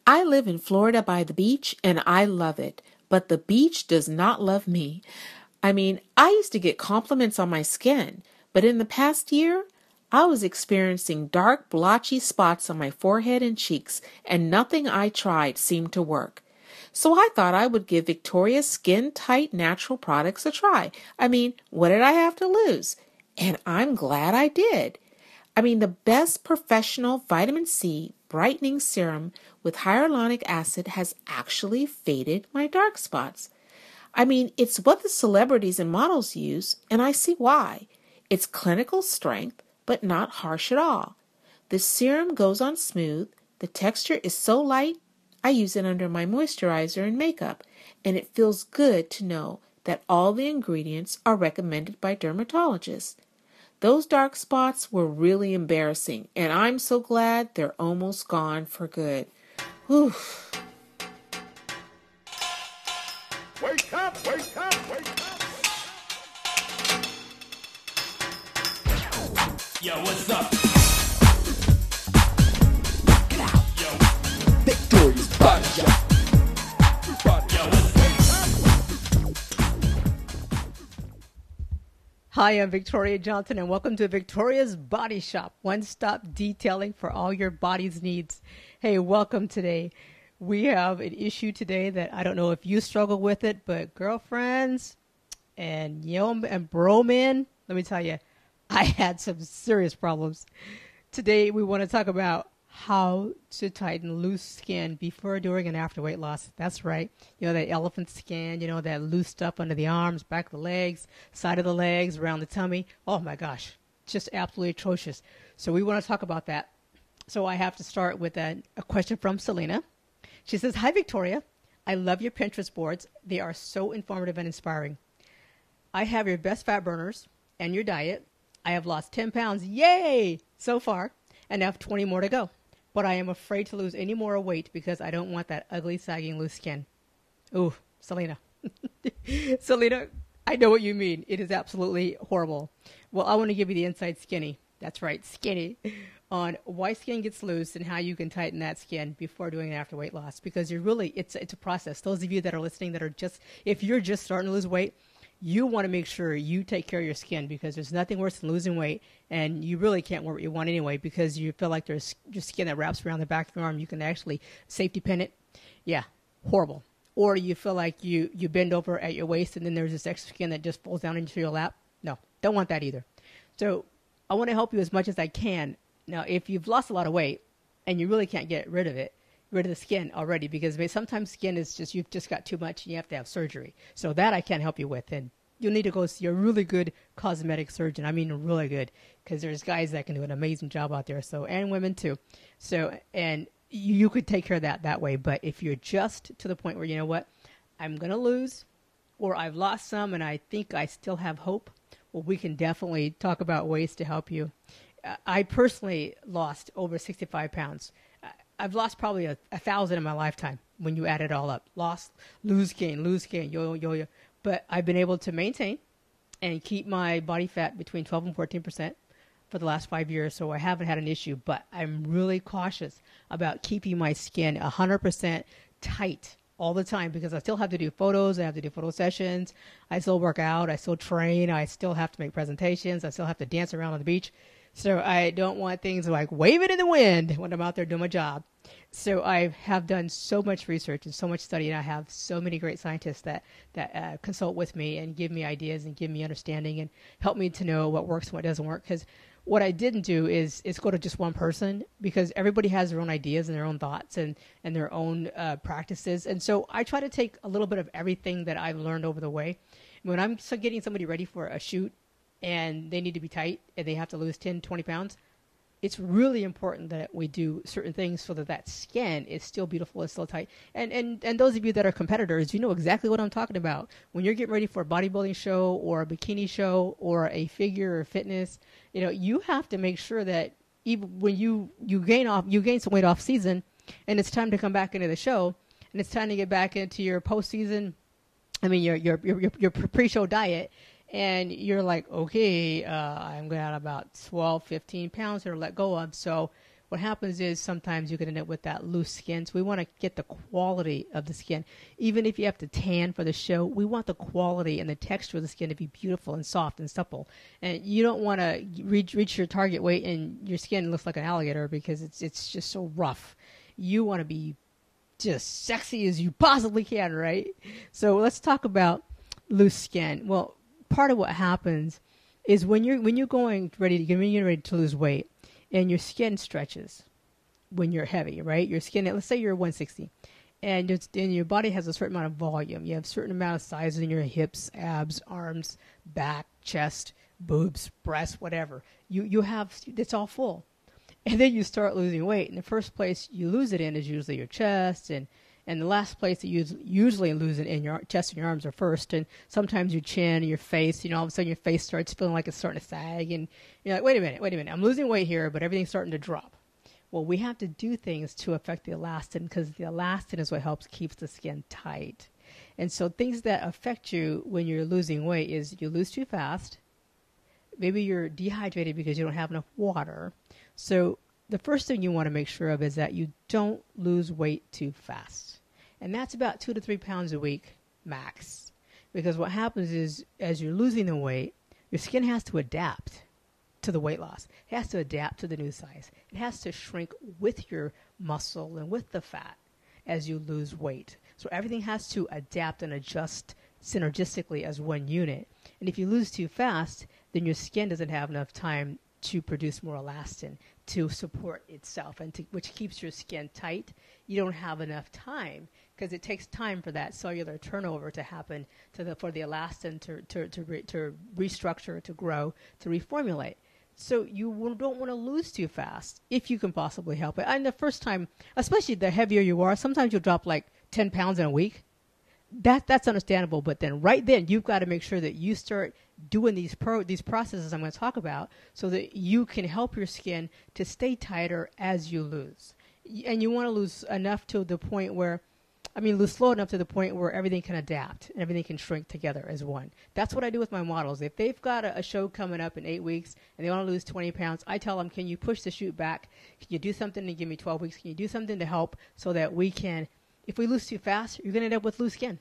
I live in Florida by the beach and I love it, but the beach does not love me. I used to get compliments on my skin, but in the past year, I was experiencing dark, blotchy spots on my forehead and cheeks, and nothing I tried seemed to work. So I thought I would give Victoria's Skin Tight Natural Products a try. What did I have to lose? And I'm glad I did. The best professional vitamin C brightening serum with hyaluronic acid has actually faded my dark spots. It's what the celebrities and models use, and I see why. It's clinical strength, but not harsh at all. The serum goes on smooth. The texture is so light, I use it under my moisturizer and makeup, and it feels good to know that all the ingredients are recommended by dermatologists. Those dark spots were really embarrassing, and I'm so glad they're almost gone for good. Whew. Wake up, wake up, wake up. Yo, what's up? Get out. Yo. Victoria's Body Shop. Yo, what's up? Hi, I'm Victoria Johnson, and welcome to Victoria's Body Shop, one-stop detailing for all your body's needs. Hey, welcome today. We have an issue today that I don't know if you struggle with it, but girlfriends and and bro men, let me tell you, I had some serious problems. Today, we want to talk about how to tighten loose skin before, during, and after weight loss. That's right. That elephant skin, that loose stuff under the arms, back of the legs, side of the legs, around the tummy. Oh my gosh, just absolutely atrocious. So we want to talk about that. So I have to start with a question from Selena. She says, "Hi, Victoria. I love your Pinterest boards. They are so informative and inspiring. I have your best fat burners and your diet. I have lost 10 pounds, yay, so far, and have 20 more to go. But I am afraid to lose any more weight because I don't want that ugly, sagging, loose skin." Ooh, Selena. Selena, I know what you mean. It is absolutely horrible. Well, I want to give you the inside skinny. That's right, skinny. On why skin gets loose and how you can tighten that skin before, doing and after weight loss. Because it's a process. Those of you that are listening that are if you're just starting to lose weight, you want to make sure you take care of your skin, because there's nothing worse than losing weight, and you really can't wear what you want anyway because you feel like there's your skin that wraps around the back of your arm. You can actually safety pin it. Yeah, horrible. Or you feel like you bend over at your waist and then there's this extra skin that just falls down into your lap. No, don't want that either. So I want to help you as much as I can. Now, if you've lost a lot of weight and you really can't get rid of the skin already, because sometimes skin is you've just got too much and you have to have surgery. So that I can't help you with. And you'll need to go see a really good cosmetic surgeon. I mean, really good, because there's guys that can do an amazing job out there. So, and women too. So, and you could take care of that way. But if you're just to the point where, you know what, I'm going to lose, or I've lost some and I think I still have hope, well, we can definitely talk about ways to help you. I personally lost over 65 pounds. I've lost probably 1,000 in my lifetime when you add it all up. Lose, gain, yo. But I've been able to maintain and keep my body fat between 12 and 14% for the last 5 years. So I haven't had an issue, but I'm really cautious about keeping my skin 100% tight all the time, because I still have to do photos. I have to do photo sessions. I still work out. I still train. I still have to make presentations. I still have to dance around on the beach. So I don't want things like waving in the wind when I'm out there doing my job. So I have done so much research and so much study, and I have so many great scientists that consult with me and give me ideas and give me understanding and help me to know what works and what doesn't work. Because what I didn't do is go to just one person, because everybody has their own ideas and their own thoughts and their own practices. And so I try to take a little bit of everything that I've learned over the way. When I'm getting somebody ready for a shoot, and they need to be tight, and they have to lose 10, 20 pounds, it's really important that we do certain things so that skin is still beautiful, is still tight. And those of you that are competitors, you know exactly what I'm talking about. When you're getting ready for a bodybuilding show or a bikini show or a figure or fitness, you have to make sure that even when you gain some weight off season, and it's time to come back into the show, and it's time to get back into your postseason, your pre-show diet, and you're like, okay, I'm going to have about 12, 15 pounds here to let go of. So what happens is sometimes you can end up with that loose skin. So we want to get the quality of the skin. Even if you have to tan for the show, we want the quality and the texture of the skin to be beautiful and soft and supple. And you don't want to reach your target weight and your skin looks like an alligator because it's just so rough. You want to be just sexy as you possibly can, right? So let's talk about loose skin. Well, part of what happens is when you're ready to lose weight, and your skin stretches when you're heavy, right? Your skin, let's say you're 160, and your body has a certain amount of volume. You have a certain amount of size in your hips, abs, arms, back, chest, boobs, breasts, whatever. You have, it's all full. And then you start losing weight. And the first place you lose it in is usually your chest, and the last place that you usually lose it in your chest and your arms are first, and sometimes your chin and your face. All of a sudden your face starts feeling like it's starting to sag, and you're like, wait a minute, I'm losing weight here, but everything's starting to drop. Well, we have to do things to affect the elastin, because the elastin is what helps keeps the skin tight. And so things that affect you when you're losing weight is you lose too fast. Maybe you're dehydrated because you don't have enough water. So the first thing you want to make sure of is that you don't lose weight too fast. And that's about 2 to 3 pounds a week max. Because what happens is, as you're losing the weight, your skin has to adapt to the weight loss. It has to adapt to the new size. It has to shrink with your muscle and with the fat as you lose weight. So everything has to adapt and adjust synergistically as one unit. And if you lose too fast, then your skin doesn't have enough time to produce more elastin to support itself, and which keeps your skin tight. You don't have enough time, because it takes time for that cellular turnover to happen, for the elastin to restructure, to grow, to reformulate. So you don't want to lose too fast if you can possibly help it. And the first time, especially the heavier you are, sometimes you'll drop like 10 pounds in a week. That's understandable, but then right then you've got to make sure that you start doing these processes I'm going to talk about, so that you can help your skin to stay tighter as you lose. And you want to lose enough to the point where, lose slow enough to the point where everything can adapt and everything can shrink together as one. That's what I do with my models. If they've got a show coming up in 8 weeks and they want to lose 20 pounds, I tell them, can you push the shoot back? Can you do something to give me 12 weeks? Can you do something to help so that we can, if we lose too fast, you're going to end up with loose skin.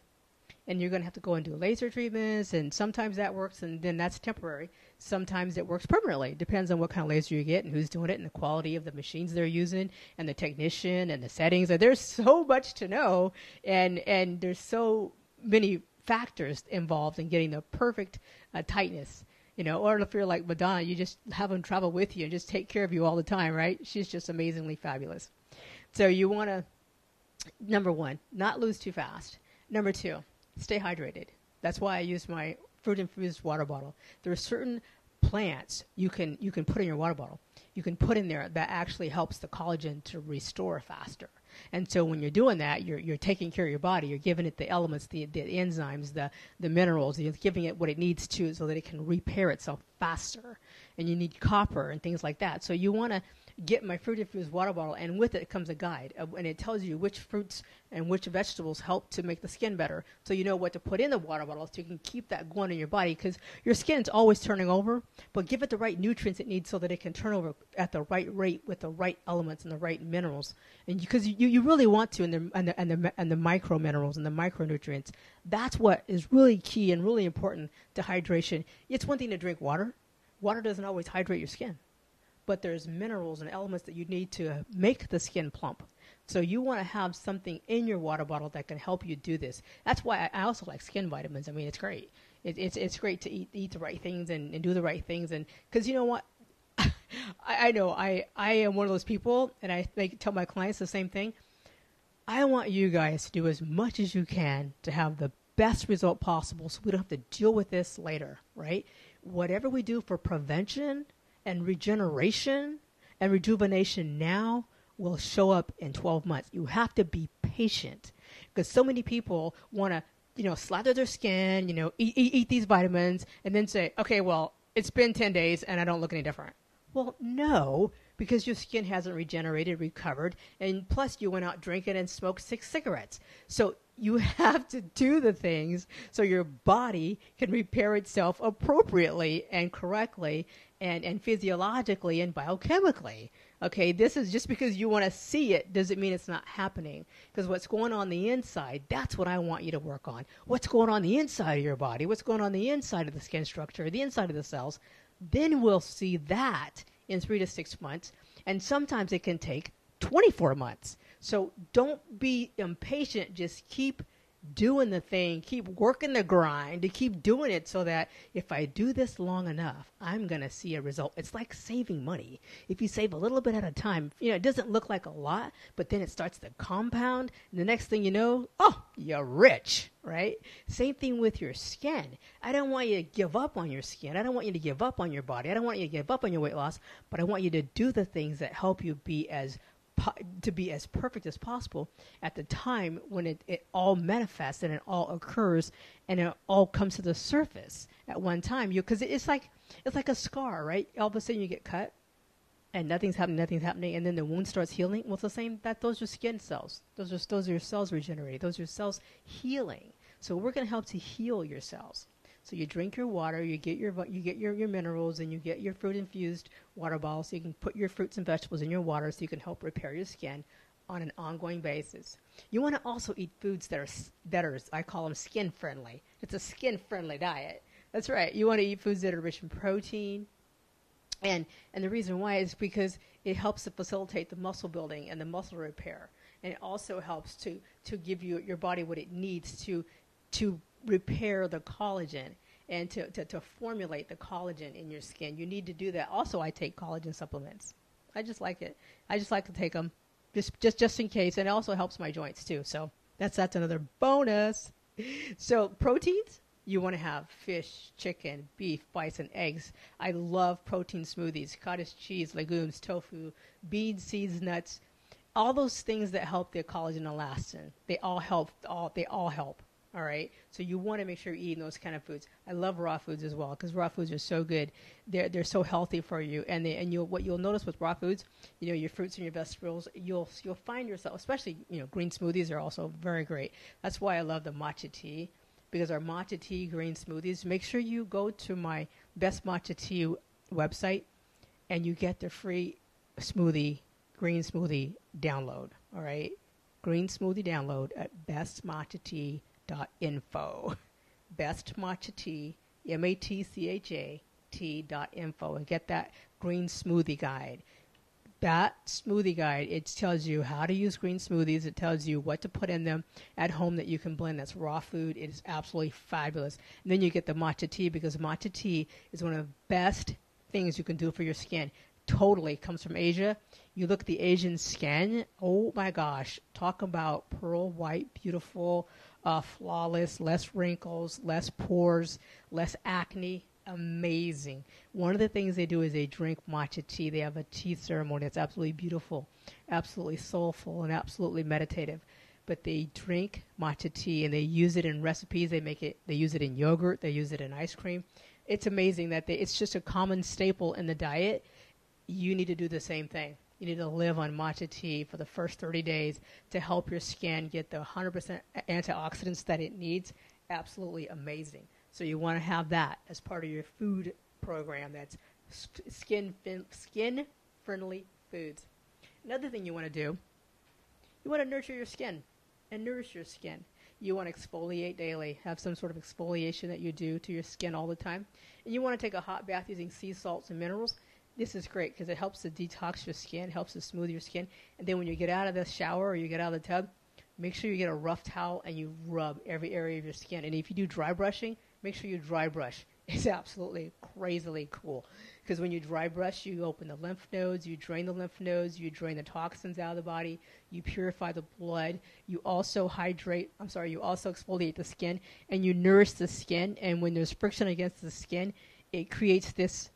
And you're going to have to go and do laser treatments, and sometimes that works, and then that's temporary. Sometimes it works permanently. Depends on what kind of laser you get and who's doing it and the quality of the machines they're using and the technician and the settings. And there's so much to know, and there's so many factors involved in getting the perfect tightness. Or if you're like Madonna, you just have them travel with you and just take care of you all the time, right? She's just amazingly fabulous. So you want to, number one, not lose too fast. Number two, stay hydrated. That's why I use my fruit-infused water bottle. There are certain plants you can put in your water bottle. You can put in there that actually helps the collagen to restore faster. And so when you're doing that, you're taking care of your body. You're giving it the elements, the enzymes, the minerals. You're giving it what it needs to so that it can repair itself faster. And you need copper and things like that. So you want to get my fruit-infused water bottle, and with it comes a guide, and it tells you which fruits and which vegetables help to make the skin better, so you know what to put in the water bottle so you can keep that going in your body, because your skin's always turning over, but give it the right nutrients it needs so that it can turn over at the right rate with the right elements and the right minerals, and because you really want to, and the micro minerals and the micronutrients. That's what is really key and really important to hydration. It's one thing to drink water. Water doesn't always hydrate your skin, but there's minerals and elements that you need to make the skin plump. So you want to have something in your water bottle that can help you do this. That's why I also like skin vitamins. It's great. It's great to eat the right things and do the right things. And because you know what? I know I am one of those people, and I tell my clients the same thing. I want you guys to do as much as you can to have the best result possible, so we don't have to deal with this later, right? Whatever we do for prevention and regeneration and rejuvenation now will show up in 12 months. You have to be patient, because so many people want to, slather their skin, eat these vitamins, and then say, okay, well, it's been 10 days and I don't look any different. Well, no, because your skin hasn't regenerated, recovered, and plus you went out drinking and smoked 6 cigarettes. So you have to do the things so your body can repair itself appropriately and correctly and physiologically and biochemically. Okay, this is just because you want to see it doesn't mean it's not happening. Because what's going on the inside, that's what I want you to work on. What's going on the inside of your body? What's going on the inside of the skin structure, the inside of the cells? Then we'll see that in 3 to 6 months. And sometimes it can take 24 months. So don't be impatient. Just keep doing the thing, keep working the grind, to keep doing it so that if I do this long enough, I'm going to see a result. It's like saving money. If you save a little bit at a time, it doesn't look like a lot, but then it starts to compound. And the next thing you know, you're rich, right? Same thing with your skin. I don't want you to give up on your skin. I don't want you to give up on your body. I don't want you to give up on your weight loss, but I want you to do the things that help you be as perfect as possible at the time when it all manifests and it all occurs and it all comes to the surface at one time. Because it's like a scar, right? All of a sudden you get cut and nothing's happening, and then the wound starts healing. Well, it's the same. Those are skin cells. Those are your cells regenerating. Those are cells healing. So we're going to help to heal your cells. So you drink your water, you get your minerals, and you get your fruit-infused water bottle so you can put your fruits and vegetables in your water so you can help repair your skin on an ongoing basis. You want to also eat foods that are I call them skin-friendly. It's a skin-friendly diet. That's right. You want to eat foods that are rich in protein. And the reason why is because it helps to facilitate the muscle building and the muscle repair. And it also helps to give your body what it needs to repair the collagen and to formulate the collagen in your skin. You need to do that. Also, I take collagen supplements. I just like it. I just like to take them just in case. And it also helps my joints too. So that's another bonus. So proteins, you want to have fish, chicken, beef, bison, eggs. I love protein smoothies, cottage cheese, legumes, tofu, beans, seeds, nuts, all those things that help the collagen and elastin. They all help. All right, so you want to make sure you're eating those kind of foods. I love raw foods as well because raw foods are so good. They're so healthy for you. And what you'll notice with raw foods, your fruits and your vegetables, you'll find yourself, especially green smoothies are also very great. That's why I love the Matcha Tea, because our Matcha Tea green smoothies. Make sure you go to my Best Matcha Tea website, and you get the free green smoothie download. All right, green smoothie download at bestmatchatea.info. Best Matcha Tea, MATCHA.info, and get that green smoothie guide. That smoothie guide, it tells you how to use green smoothies. It tells you what to put in them at home that you can blend. That's raw food. It is absolutely fabulous. And then you get the Matcha Tea, because Matcha Tea is one of the best things you can do for your skin. Totally comes from Asia. You look at the Asian skin, oh my gosh, talk about pearl white, beautiful, flawless, less wrinkles, less pores, less acne. Amazing. One of the things they do is they drink matcha tea. They have a tea ceremony. It's absolutely beautiful, absolutely soulful, and absolutely meditative. But they drink matcha tea and they use it in recipes. They use it in yogurt. They use it in ice cream. It's amazing that it's just a common staple in the diet. You need to do the same thing. You need to live on matcha tea for the first 30 days to help your skin get the 100% antioxidants that it needs. Absolutely amazing. So you want to have that as part of your food program. That's skin-friendly foods. Another thing you want to do, you want to nurture your skin and nourish your skin. You want to exfoliate daily, have some sort of exfoliation that you do to your skin all the time. And you want to take a hot bath using sea salts and minerals. This is great because it helps to detox your skin, helps to smooth your skin. And then when you get out of the shower or you get out of the tub, make sure you get a rough towel and you rub every area of your skin. And if you do dry brushing, make sure you dry brush. It's absolutely crazily cool because when you dry brush, you open the lymph nodes, you drain the lymph nodes, you drain the toxins out of the body, you purify the blood, you also exfoliate the skin, and you nourish the skin. And when there's friction against the skin, it creates this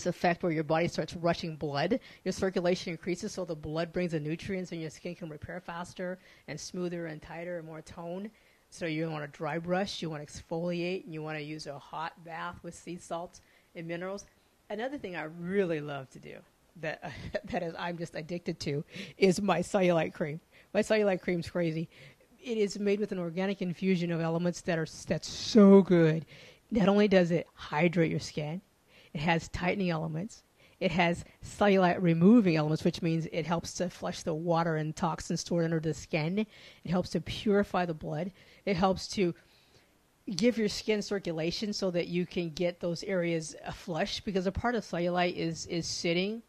effect where your body starts rushing blood. Your circulation increases, so the blood brings the nutrients and your skin can repair faster and smoother and tighter and more tone. So you want to dry brush, you want to exfoliate, and you want to use a hot bath with sea salts and minerals. Another thing I really love to do that I'm just addicted to is my Cellulite Cream. My Cellulite Cream is crazy. It is made with an organic infusion of elements that's so good. Not only does it hydrate your skin, It has tightening elements. It has cellulite removing elements, which means it helps to flush the water and toxins stored under the skin. It helps to purify the blood. It helps to give your skin circulation so that you can get those areas flushed, because a part of cellulite is sitting,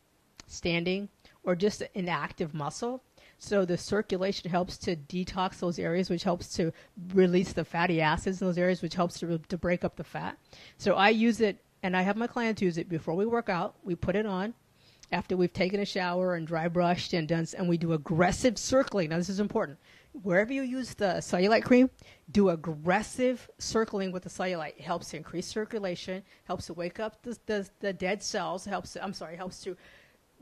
standing, or just an active muscle. So the circulation helps to detox those areas, which helps to release the fatty acids in those areas, which helps to break up the fat. So I use it, and I have my clients use it before we work out. We put it on after we've taken a shower and dry brushed and done, and we do aggressive circling. Now, this is important. Wherever you use the cellulite cream, do aggressive circling with the cellulite. It helps to increase circulation, helps to wake up the dead cells, helps to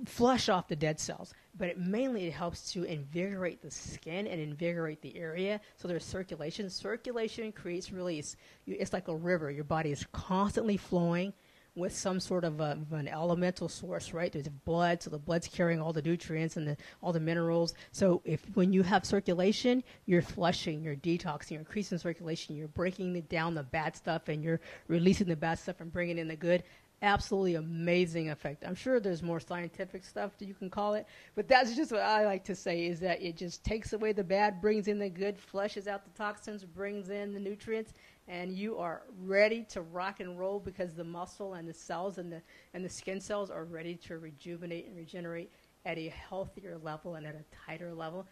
flush off the dead cells. But it helps to invigorate the skin and invigorate the area. So there's circulation. Circulation creates release. It's like a river. Your body is constantly flowing with some sort of an elemental source, right? There's blood, so the blood's carrying all the nutrients and all the minerals. So when you have circulation, you're flushing, you're detoxing, you're increasing circulation, you're breaking down the bad stuff, and you're releasing the bad stuff and bringing in the good. Absolutely amazing effect. I'm sure there's more scientific stuff that you can call it, but that's just what I like to say, is that it just takes away the bad, brings in the good, flushes out the toxins, brings in the nutrients, and you are ready to rock and roll, because the muscle and the cells and the skin cells are ready to rejuvenate and regenerate at a healthier level and at a tighter level.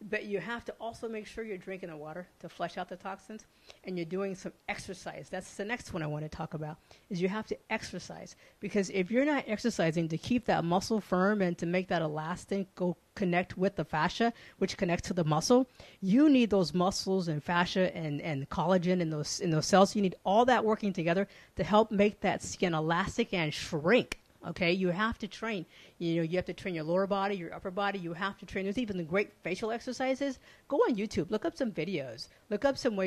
But you have to also make sure you're drinking the water to flush out the toxins, and you're doing some exercise. That's the next one I want to talk about, is you have to exercise. Because if you're not exercising to keep that muscle firm and to make that elastin go connect with the fascia, which connects to the muscle, you need those muscles and fascia and collagen in those cells. You need all that working together to help make that skin elastic and shrink. Okay, you have to train. You have to train your lower body, your upper body. You have to train. There's even the great facial exercises. Go on YouTube, look up some videos, look up some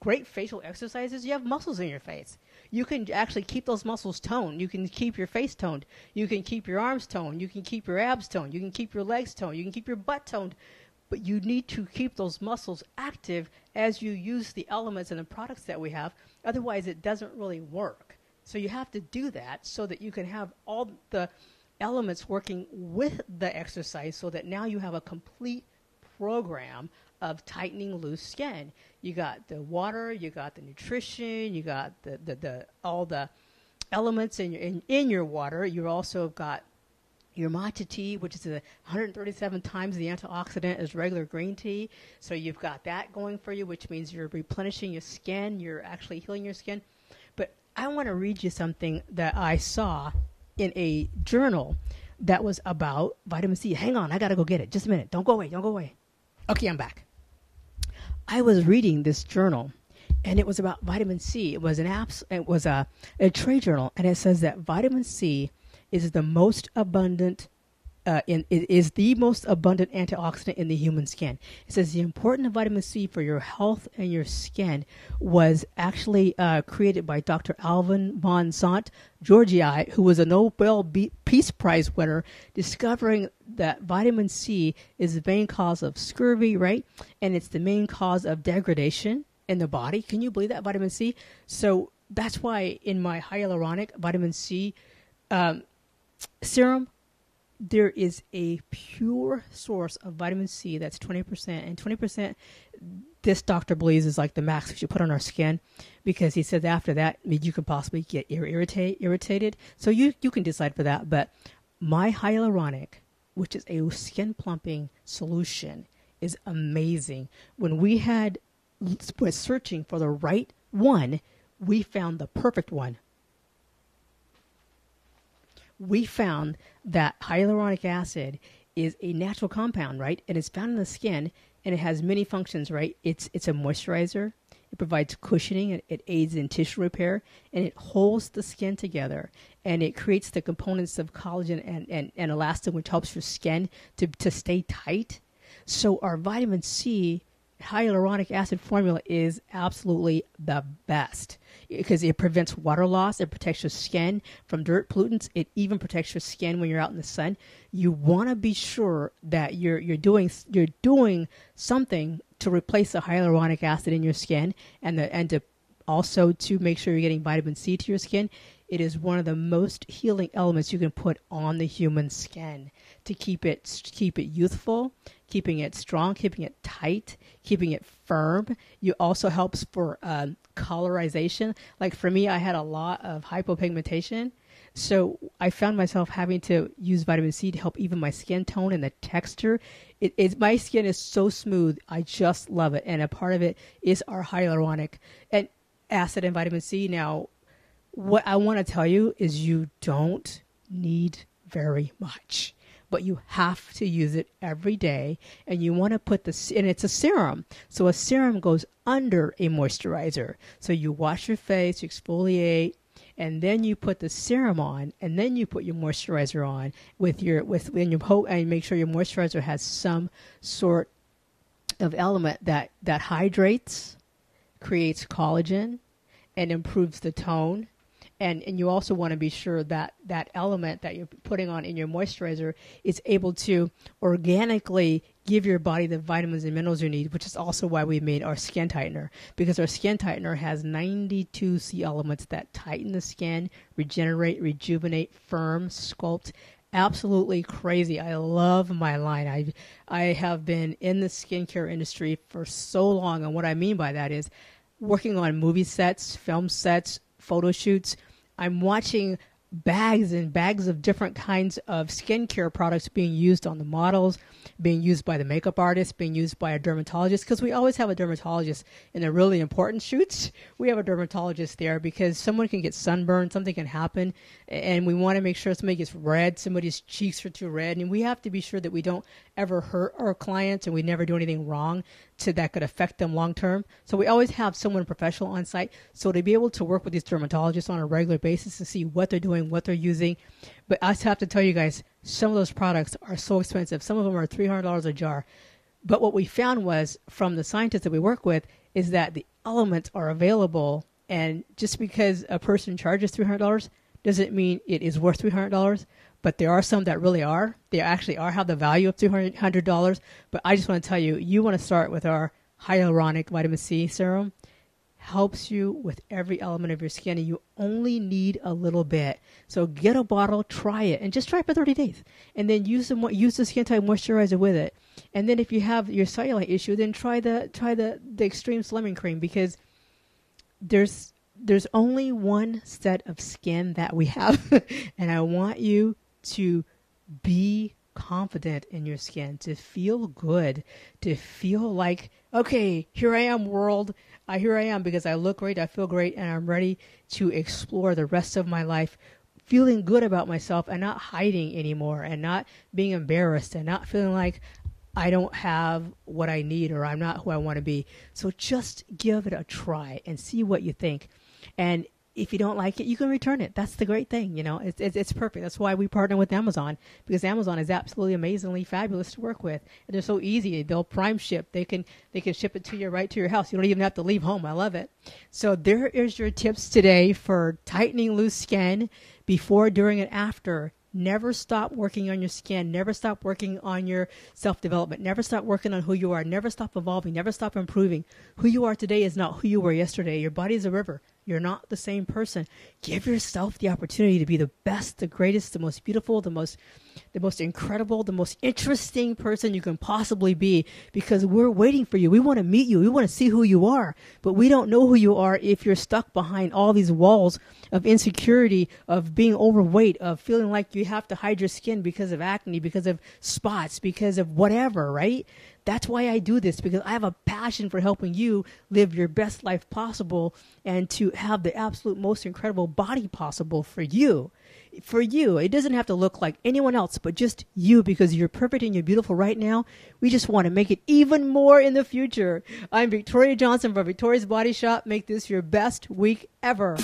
great facial exercises. You have muscles in your face. You can actually keep those muscles toned. You can keep your face toned. You can keep your arms toned. You can keep your abs toned. You can keep your legs toned. You can keep your butt toned. But you need to keep those muscles active as you use the elements and the products that we have. Otherwise, it doesn't really work. So you have to do that so that you can have all the elements working with the exercise, so that now you have a complete program of tightening loose skin. You got the water, you got the nutrition, you got the all the elements in your water. You also got your matcha tea, which is 137 times the antioxidant as regular green tea. So you've got that going for you, which means you're replenishing your skin. You're actually healing your skin. But I want to read you something that I saw in a journal that was about vitamin C. Hang on, I got to go get it. Just a minute. Don't go away. Okay, I'm back. I was reading this journal, and it was about vitamin C. It was a trade journal, and it says that vitamin C is the most abundant is the most abundant antioxidant in the human skin. It says the importance of vitamin C for your health and your skin was actually created by Dr. Alvin von Sant Georgii, who was a Nobel Peace Prize winner, discovering that vitamin C is the main cause of scurvy, right? And it's the main cause of degradation in the body. Can you believe that, vitamin C? So that's why in my hyaluronic vitamin C serum, there is a pure source of vitamin C that's 20%, and 20%, this doctor believes, is like the max we should put on our skin, because he said after that, you could possibly get irritated. So you can decide for that. But my hyaluronic, which is a skin plumping solution, is amazing. When we was searching for the right one, we found the perfect one. We found that hyaluronic acid is a natural compound, right? And it's found in the skin, and it has many functions, right? It's a moisturizer. It provides cushioning. It aids in tissue repair, and it holds the skin together. And it creates the components of collagen and elastin, which helps your skin to stay tight. So our vitamin C hyaluronic acid formula is absolutely the best, because it prevents water loss. It protects your skin from dirt pollutants. It even protects your skin when you're out in the sun. You want to be sure that you're doing something to replace the hyaluronic acid in your skin, and to also to make sure you're getting vitamin C to your skin. it is one of the most healing elements you can put on the human skin to keep it youthful, keeping it strong, keeping it tight, keeping it firm. It also helps for colorization. Like for me, I had a lot of hypopigmentation. So I found myself having to use vitamin C to help even my skin tone and the texture. My skin is so smooth. I just love it. And a part of it is our hyaluronic acid and vitamin C. Now, what I want to tell you is you don't need very much, but you have to use it every day. And you want to put and it's a serum. So a serum goes under a moisturizer. So you wash your face, you exfoliate, and then you put the serum on, and then you put your moisturizer on and make sure your moisturizer has some sort of element that hydrates, creates collagen, and improves the tone. And you also want to be sure that that element that you're putting on in your moisturizer is able to organically give your body the vitamins and minerals you need, which is also why we made our skin tightener, because our skin tightener has 92 C elements that tighten the skin, regenerate, rejuvenate, firm, sculpt. Absolutely crazy. I love my line. I have been in the skincare industry for so long, and what I mean by that is working on movie sets, film sets, photo shoots. I'm watching bags and bags of different kinds of skincare products being used on the models, being used by the makeup artists, being used by a dermatologist, because we always have a dermatologist in the really important shoots. We have a dermatologist there because someone can get sunburned, something can happen, and we want to make sure somebody gets red, somebody's cheeks are too red, and we have to be sure that we don't ever hurt our clients and we never do anything wrong that could affect them long term. So we always have someone professional on site. So to be able to work with these dermatologists on a regular basis to see what they're doing, what they're using. But I have to tell you guys, some of those products are so expensive. Some of them are $300 a jar. But what we found was from the scientists that we work with is that the elements are available. And just because a person charges $300 doesn't mean it is worth $300. But there are some that really are. They actually have the value of $200. But I just want to tell you, you want to start with our hyaluronic vitamin C serum. Helps you with every element of your skin, and you only need a little bit. So get a bottle, try it, and just try it for 30 days. And then use the skin tight moisturizer with it. And then if you have your cellulite issue, then try the extreme slimming cream, because there's only one set of skin that we have. And I want you to be confident in your skin, to feel good, to feel like, okay, here I am, world. Here I am because I look great, I feel great, and I'm ready to explore the rest of my life feeling good about myself and not hiding anymore and not being embarrassed and not feeling like I don't have what I need or I'm not who I want to be. So just give it a try and see what you think. And if you don't like it, you can return it. That's the great thing, It's perfect. That's why we partner with Amazon, because Amazon is absolutely amazingly fabulous to work with. And they're so easy. They'll prime ship. They can ship it to you right to your house. You don't even have to leave home. I love it. So there is your tips today for tightening loose skin before, during, and after. Never stop working on your skin. Never stop working on your self-development. Never stop working on who you are. Never stop evolving. Never stop improving. Who you are today is not who you were yesterday. Your body is a river. You're not the same person. Give yourself the opportunity to be the best, the greatest, the most beautiful, the most incredible, the most interesting person you can possibly be, because we're waiting for you. We want to meet you. We want to see who you are, but we don't know who you are if you're stuck behind all these walls of insecurity, of being overweight, of feeling like you have to hide your skin because of acne, because of spots, because of whatever, right? That's why I do this, because I have a passion for helping you live your best life possible and to have the absolute most incredible body possible for you. For you, it doesn't have to look like anyone else, but just you, because you're perfect and you're beautiful right now. We just want to make it even more in the future. I'm Victoria Johnson from Victoria's Body Shop. Make this your best week ever.